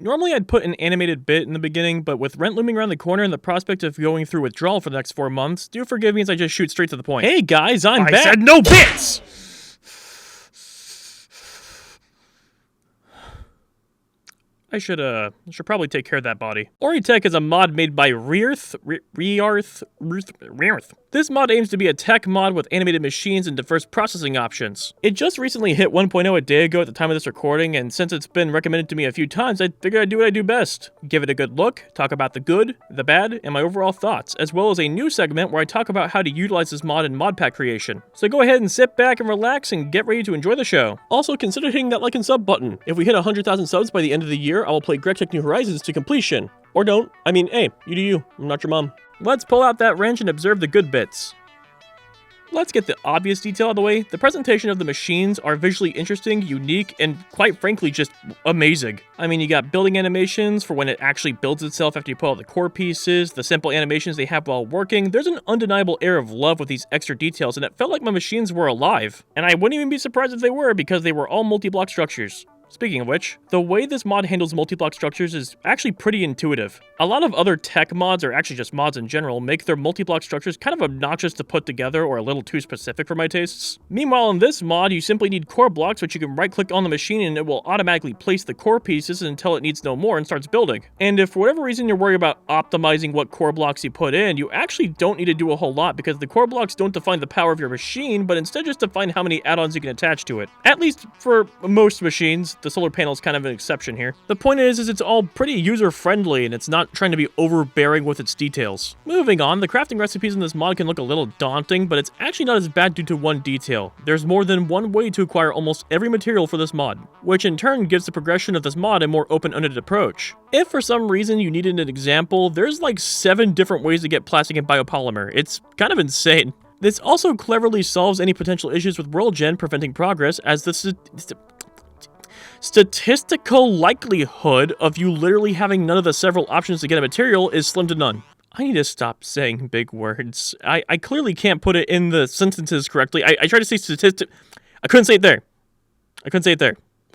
Normally I'd put an animated bit in the beginning, but with rent looming around the corner and the prospect of going through withdrawal for the next 4 months, do forgive me as I just shoot straight to the point. Hey guys, I'm back! I said no bits! I should probably take care of that body. Oritech is a mod made by Rearth. This mod aims to be a tech mod with animated machines and diverse processing options. It just recently hit 1.0 a day ago at the time of this recording, and since it's been recommended to me a few times, I figured I'd do what I do best. Give it a good look, talk about the good, the bad, and my overall thoughts, as well as a new segment where I talk about how to utilize this mod in mod pack creation. So go ahead and sit back and relax and get ready to enjoy the show. Also, consider hitting that like and sub button. If we hit 100,000 subs by the end of the year, I will play Gretchen New Horizons to completion. Or don't. I mean, hey, you do you. I'm not your mom. Let's pull out that wrench and observe the good bits. Let's get the obvious detail out of the way. The presentation of the machines are visually interesting, unique, and quite frankly just amazing. I mean, you got building animations for when it actually builds itself after you put all the core pieces, the simple animations they have while working. There's an undeniable air of love with these extra details, and it felt like my machines were alive. And I wouldn't even be surprised if they were, because they were all multi-block structures. Speaking of which, the way this mod handles multi-block structures is actually pretty intuitive. A lot of other tech mods, or actually just mods in general, make their multi-block structures kind of obnoxious to put together or a little too specific for my tastes. Meanwhile, in this mod, you simply need core blocks which you can right-click on the machine and it will automatically place the core pieces until it needs no more and starts building. And if for whatever reason you're worried about optimizing what core blocks you put in, you actually don't need to do a whole lot because the core blocks don't define the power of your machine, but instead just define how many add-ons you can attach to it. At least for most machines. The solar panel is kind of an exception here. The point is it's all pretty user-friendly and it's not trying to be overbearing with its details. Moving on, the crafting recipes in this mod can look a little daunting, but it's actually not as bad due to one detail. There's more than one way to acquire almost every material for this mod, which in turn gives the progression of this mod a more open-ended approach. If for some reason you needed an example, there's like 7 different ways to get plastic and biopolymer. It's kind of insane. This also cleverly solves any potential issues with world gen preventing progress, as the statistical likelihood of you literally having none of the several options to get a material is slim to none. I need to stop saying big words. I clearly can't put it in the sentences correctly. I tried to say statistic. I couldn't say it there.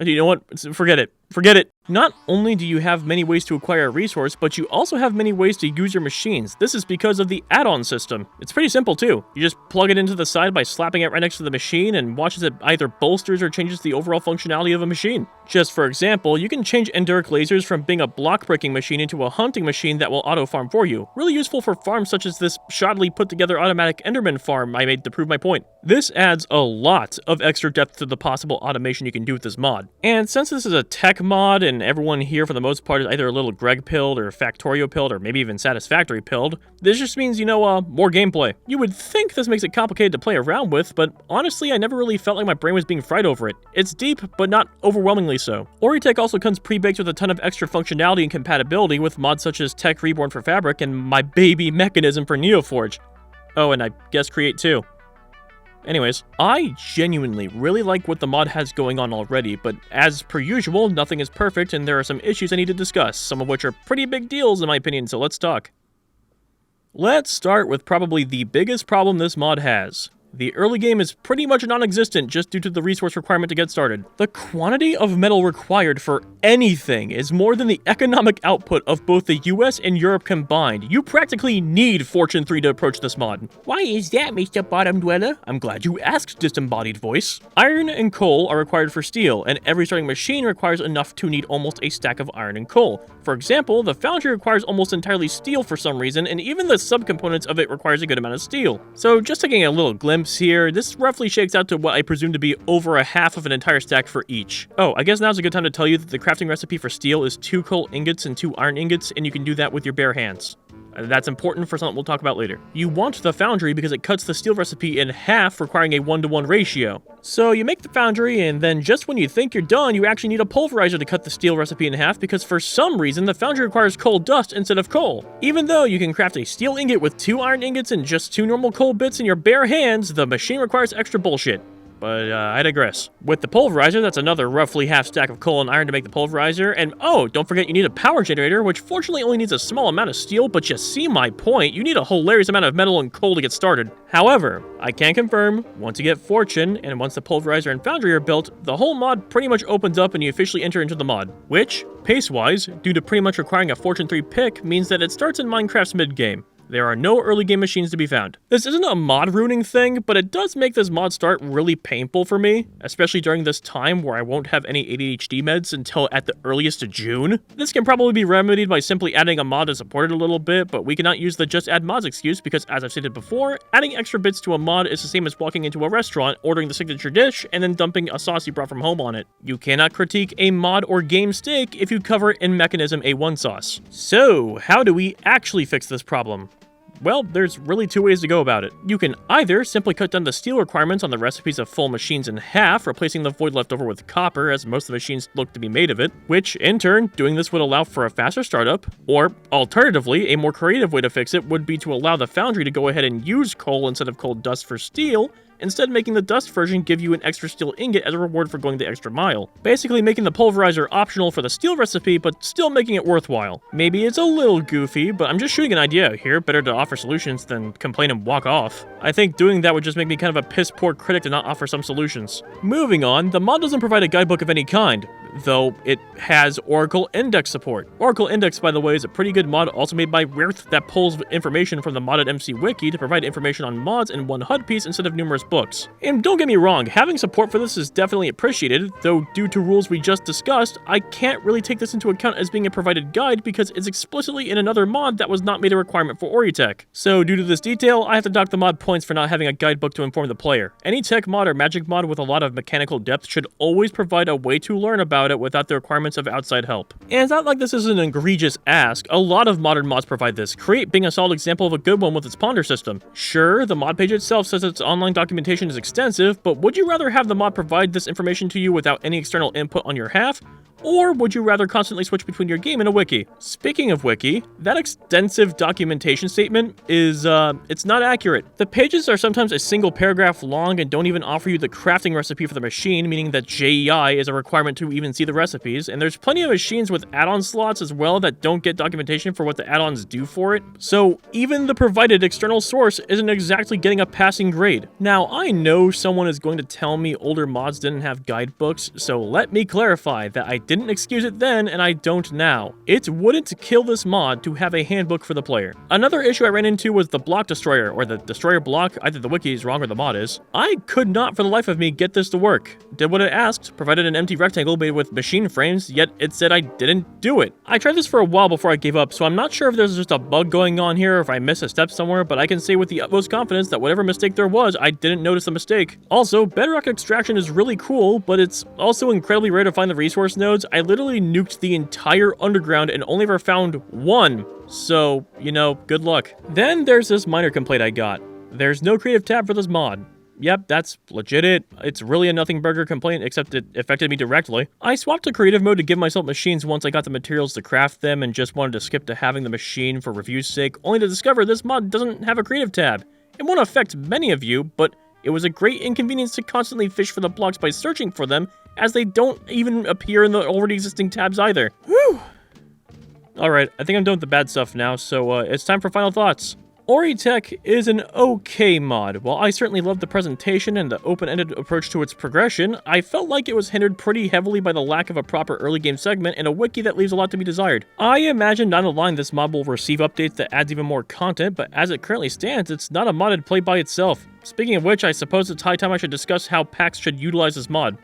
You know what? Forget it. Forget it. Not only do you have many ways to acquire a resource, but you also have many ways to use your machines. This is because of the add-on system. It's pretty simple too. You just plug it into the side by slapping it right next to the machine and watch as it either bolsters or changes the overall functionality of a machine. Just for example, you can change enduric lasers from being a block breaking machine into a hunting machine that will auto-farm for you. Really useful for farms such as this shoddily put together automatic Enderman farm I made to prove my point. This adds a lot of extra depth to the possible automation you can do with this mod. And since this is a tech mod and everyone here for the most part is either a little Greg pilled or Factorio pilled or maybe even Satisfactory pilled, this just means, you know, more gameplay. You would think this makes it complicated to play around with, but honestly I never really felt like my brain was being fried over it. It's deep, but not overwhelmingly so. Oritech also comes pre-baked with a ton of extra functionality and compatibility with mods such as Tech Reborn for Fabric and my baby Mechanism for Neoforge. Oh, and I guess Create too. Anyways, I genuinely really like what the mod has going on already, but as per usual, nothing is perfect and there are some issues I need to discuss, some of which are pretty big deals in my opinion, so let's talk. Let's start with probably the biggest problem this mod has. The early game is pretty much non-existent just due to the resource requirement to get started. The quantity of metal required for anything is more than the economic output of both the US and Europe combined. You practically need Fortune 3 to approach this mod. Why is that, Mr. Bottom Dweller? I'm glad you asked, disembodied voice. Iron and coal are required for steel, and every starting machine requires enough to need almost a stack of iron and coal. For example, the foundry requires almost entirely steel for some reason, and even the subcomponents of it requires a good amount of steel. So just taking a little glimpse here, this roughly shakes out to what I presume to be over a half of an entire stack for each. Oh, I guess now's a good time to tell you that the crafting recipe for steel is 2 coal ingots and 2 iron ingots, and you can do that with your bare hands. That's important for something we'll talk about later. You want the foundry because it cuts the steel recipe in half, requiring a 1-to-1 ratio. So you make the foundry, and then just when you think you're done, you actually need a pulverizer to cut the steel recipe in half because for some reason the foundry requires coal dust instead of coal. Even though you can craft a steel ingot with 2 iron ingots and just 2 normal coal bits in your bare hands, the machine requires extra bullshit. but I digress. With the pulverizer, that's another roughly half stack of coal and iron to make the pulverizer, and oh, don't forget you need a power generator, which fortunately only needs a small amount of steel, but you see my point, you need a hilarious amount of metal and coal to get started. However, I can confirm, once you get Fortune, and once the pulverizer and foundry are built, the whole mod pretty much opens up and you officially enter into the mod, which, pace-wise, due to pretty much requiring a Fortune 3 pick, means that it starts in Minecraft's mid-game. There are no early game machines to be found. This isn't a mod ruining thing, but it does make this mod start really painful for me, especially during this time where I won't have any ADHD meds until at the earliest of June. This can probably be remedied by simply adding a mod to support it a little bit, but we cannot use the just add mods excuse because, as I've stated before, adding extra bits to a mod is the same as walking into a restaurant, ordering the signature dish, and then dumping a sauce you brought from home on it. You cannot critique a mod or game steak if you cover it in Mechanism A1 sauce. So, how do we actually fix this problem? Well, there's really two ways to go about it. You can either simply cut down the steel requirements on the recipes of full machines in half, replacing the void left over with copper, as most of the machines look to be made of it, which, in turn, doing this would allow for a faster startup, or, alternatively, a more creative way to fix it would be to allow the foundry to go ahead and use coal instead of coal dust for steel, instead making the dust version give you an extra steel ingot as a reward for going the extra mile. Basically making the pulverizer optional for the steel recipe, but still making it worthwhile. Maybe it's a little goofy, but I'm just shooting an idea out here, better to offer solutions than complain and walk off. I think doing that would just make me kind of a piss poor critic to not offer some solutions. Moving on, the mod doesn't provide a guidebook of any kind, though it has Oracle Index support. Oracle Index, by the way, is a pretty good mod also made by Wirth that pulls information from the modded MC Wiki to provide information on mods in one HUD piece instead of numerous books. And don't get me wrong, having support for this is definitely appreciated, though due to rules we just discussed, I can't really take this into account as being a provided guide because it's explicitly in another mod that was not made a requirement for Oritech. So due to this detail, I have to dock the mod points for not having a guidebook to inform the player. Any tech mod or magic mod with a lot of mechanical depth should always provide a way to learn about it without the requirements of outside help. And it's not like this is an egregious ask, a lot of modern mods provide this, Create being a solid example of a good one with its ponder system. Sure, the mod page itself says its online documentation is extensive, but would you rather have the mod provide this information to you without any external input on your half? Or would you rather constantly switch between your game and a wiki? Speaking of wiki, that extensive documentation statement is, it's not accurate. The pages are sometimes a single paragraph long and don't even offer you the crafting recipe for the machine, meaning that JEI is a requirement to even see the recipes, and there's plenty of machines with add-on slots as well that don't get documentation for what the add-ons do for it. So even the provided external source isn't exactly getting a passing grade. Now, I know someone is going to tell me older mods didn't have guidebooks, so let me clarify that I didn't excuse it then and I don't now. It wouldn't kill this mod to have a handbook for the player. Another issue I ran into was the block destroyer, or the destroyer block, either the wiki is wrong or the mod is. I could not for the life of me get this to work. Did what it asked, provided an empty rectangle made with machine frames, yet it said I didn't do it. I tried this for a while before I gave up, so I'm not sure if there's just a bug going on here or if I missed a step somewhere, but I can say with the utmost confidence that whatever mistake there was, I didn't notice the mistake. Also, bedrock extraction is really cool, but it's also incredibly rare to find the resource nodes. I literally nuked the entire underground and only ever found one, so, you know, good luck. Then there's this minor complaint I got. There's no creative tab for this mod. Yep, that's legit. It's really a nothing burger complaint, except it affected me directly. I swapped to creative mode to give myself machines once I got the materials to craft them and just wanted to skip to having the machine for review's sake, only to discover this mod doesn't have a creative tab. It won't affect many of you, but it was a great inconvenience to constantly fish for the blocks by searching for them, as they don't even appear in the already existing tabs either. Whew! Alright, I think I'm done with the bad stuff now, so it's time for final thoughts. Oritech is an okay mod. While I certainly love the presentation and the open-ended approach to its progression, I felt like it was hindered pretty heavily by the lack of a proper early game segment and a wiki that leaves a lot to be desired. I imagine down the line this mod will receive updates that adds even more content, but as it currently stands, it's not a modded play by itself. Speaking of which, I suppose it's high time I should discuss how packs should utilize this mod.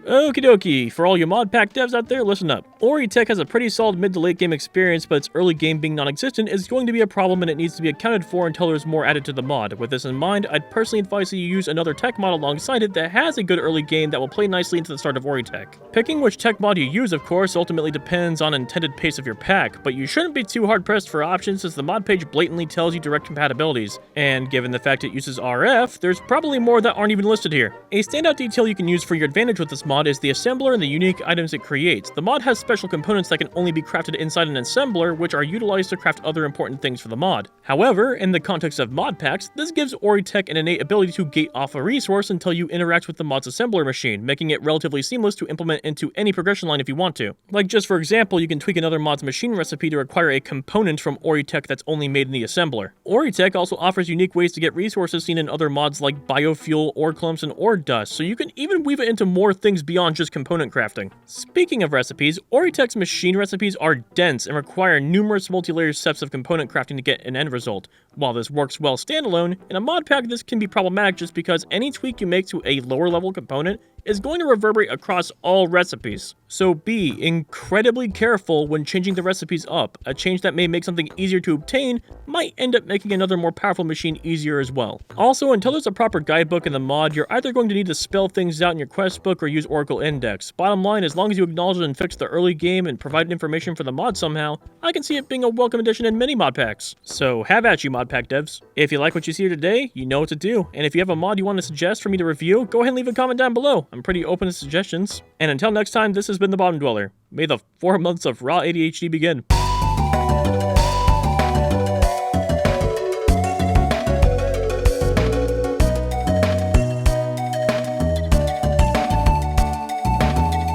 Okie dokie, for all you mod pack devs out there, listen up. Oritech has a pretty solid mid to late game experience, but its early game being non-existent is going to be a problem and it needs to be accounted for until there's more added to the mod. With this in mind, I'd personally advise that you use another tech mod alongside it that has a good early game that will play nicely into the start of Oritech. Picking which tech mod you use, of course, ultimately depends on intended pace of your pack, but you shouldn't be too hard-pressed for options since the mod page blatantly tells you direct compatibilities, and given the fact it uses RF, there's probably more that aren't even listed here. A standout detail you can use for your advantage with this mod mod is the assembler and the unique items it creates. The mod has special components that can only be crafted inside an assembler, which are utilized to craft other important things for the mod. However, in the context of mod packs, this gives Oritech an innate ability to gate off a resource until you interact with the mod's assembler machine, making it relatively seamless to implement into any progression line if you want to. Like just for example, you can tweak another mod's machine recipe to require a component from Oritech that's only made in the assembler. Oritech also offers unique ways to get resources seen in other mods like biofuel, ore clumps, and ore dust, so you can even weave it into more things beyond just component crafting. Speaking of recipes, Oritech's machine recipes are dense and require numerous multi-layer steps of component crafting to get an end result. While this works well standalone, in a mod pack this can be problematic just because any tweak you make to a lower level component is going to reverberate across all recipes. So be incredibly careful when changing the recipes up. A change that may make something easier to obtain might end up making another more powerful machine easier as well. Also, until there's a proper guidebook in the mod, you're either going to need to spell things out in your quest book or use Oracle Index. Bottom line, as long as you acknowledge and fix the early game and provide information for the mod somehow, I can see it being a welcome addition in many mod packs. So have at you, mod pack devs. If you like what you see here today, you know what to do. And if you have a mod you want to suggest for me to review, go ahead and leave a comment down below. I'm pretty open to suggestions. And until next time, this has been the Bottom Dweller. May the 4 months of raw ADHD begin.